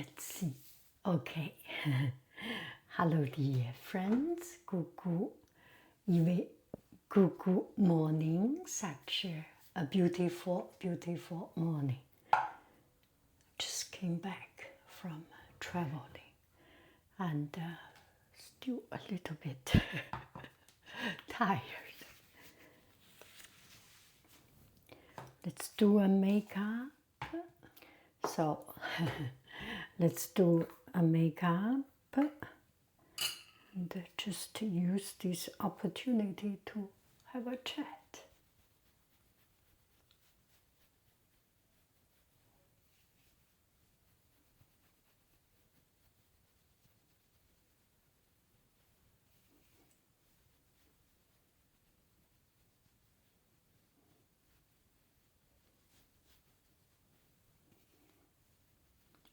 Let's see. Okay. Hello, dear friends. Good morning. Such a beautiful, beautiful morning. Just came back from traveling and still a little bit tired. Let's do a makeup. So let's do a makeup and just use this opportunity to have a chat.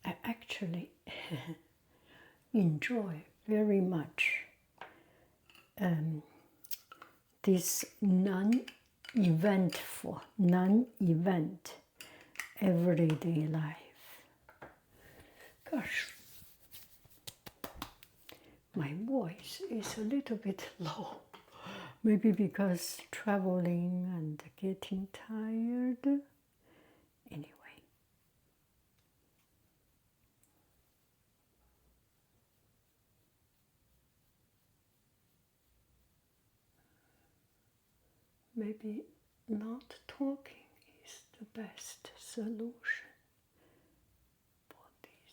I actually enjoy very much this non-eventful, non-event everyday life. Gosh, my voice is a little bit low. Maybe because traveling and getting tired. Anyway. Maybe not talking is the best solution for this.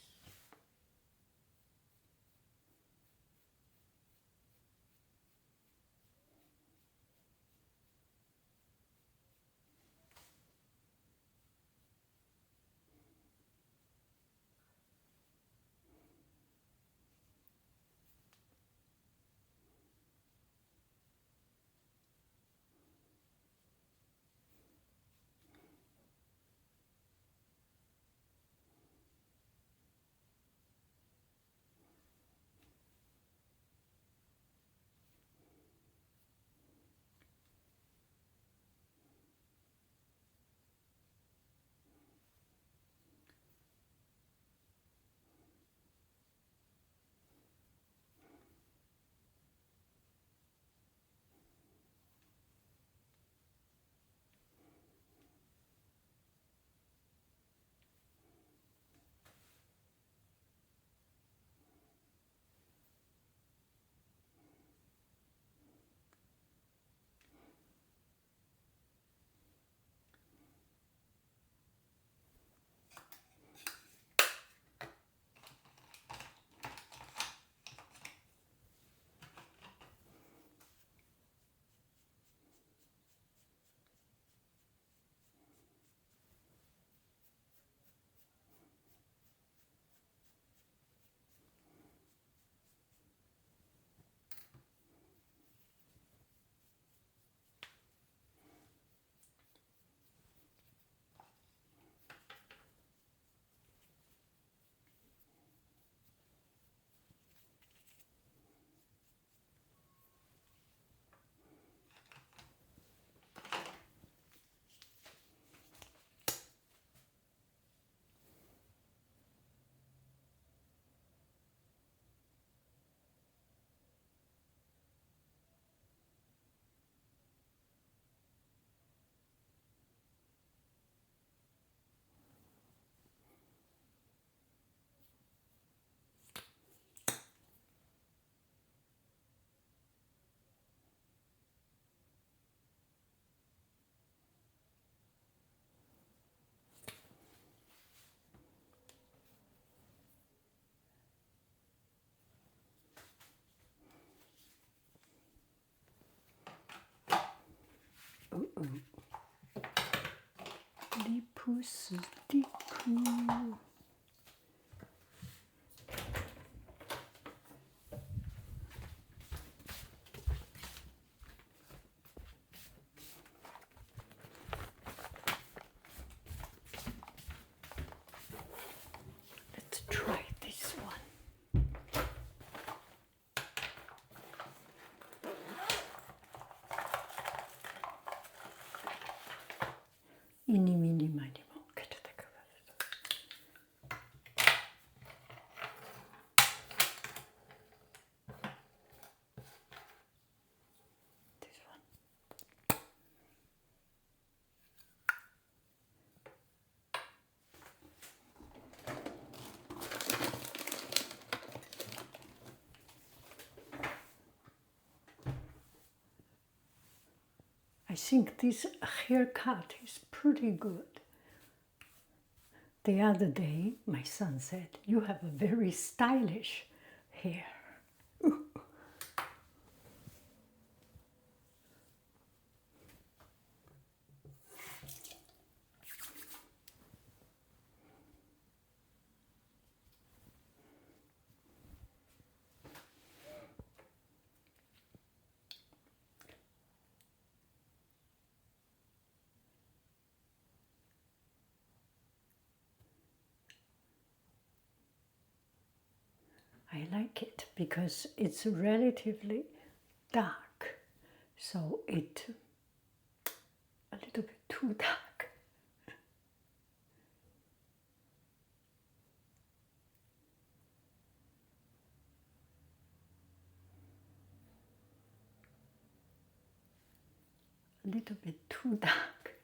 Lipstick. Let's try this one. Eeny, meeny, miny, moe, get the cover. I think this haircut is pretty good. The other day, my son said, "You have a very stylish hair." I like it because it's relatively dark, so it a little bit too dark. A little bit too dark.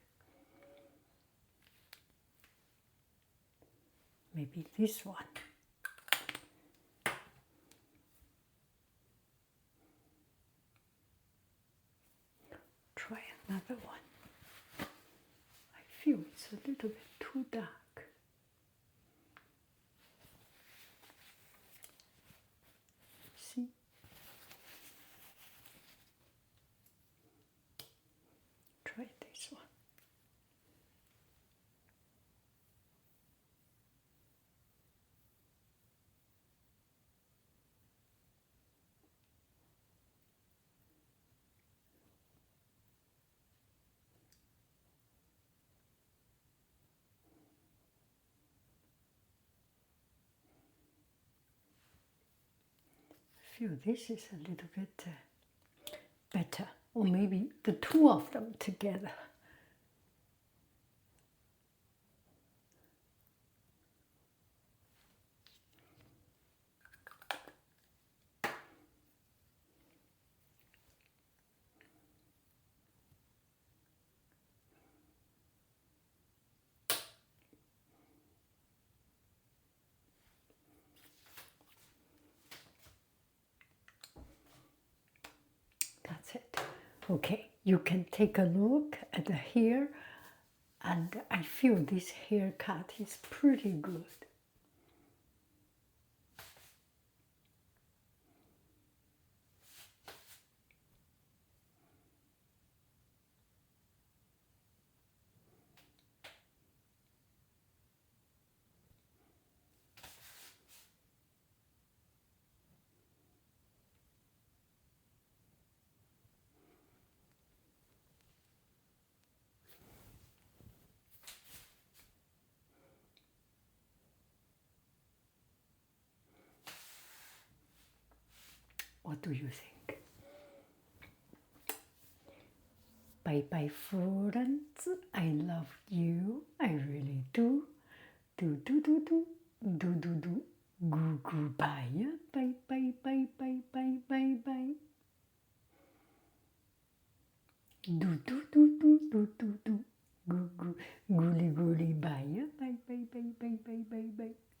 Maybe this one. Try another one. I feel it's a little bit too dark. See? Try this one. I feel this is a little bit better, or maybe the two of them together. That's it. Okay, you can take a look at the hair, and I feel this haircut is pretty good. What do you think? Bye bye, friends. I love you. I really do. Do do do do do do do. Goo goo bye. Bye bye bye bye bye bye bye. Do do do do do do do. Goo goo gooly gooly bye. Bye bye bye bye bye bye bye.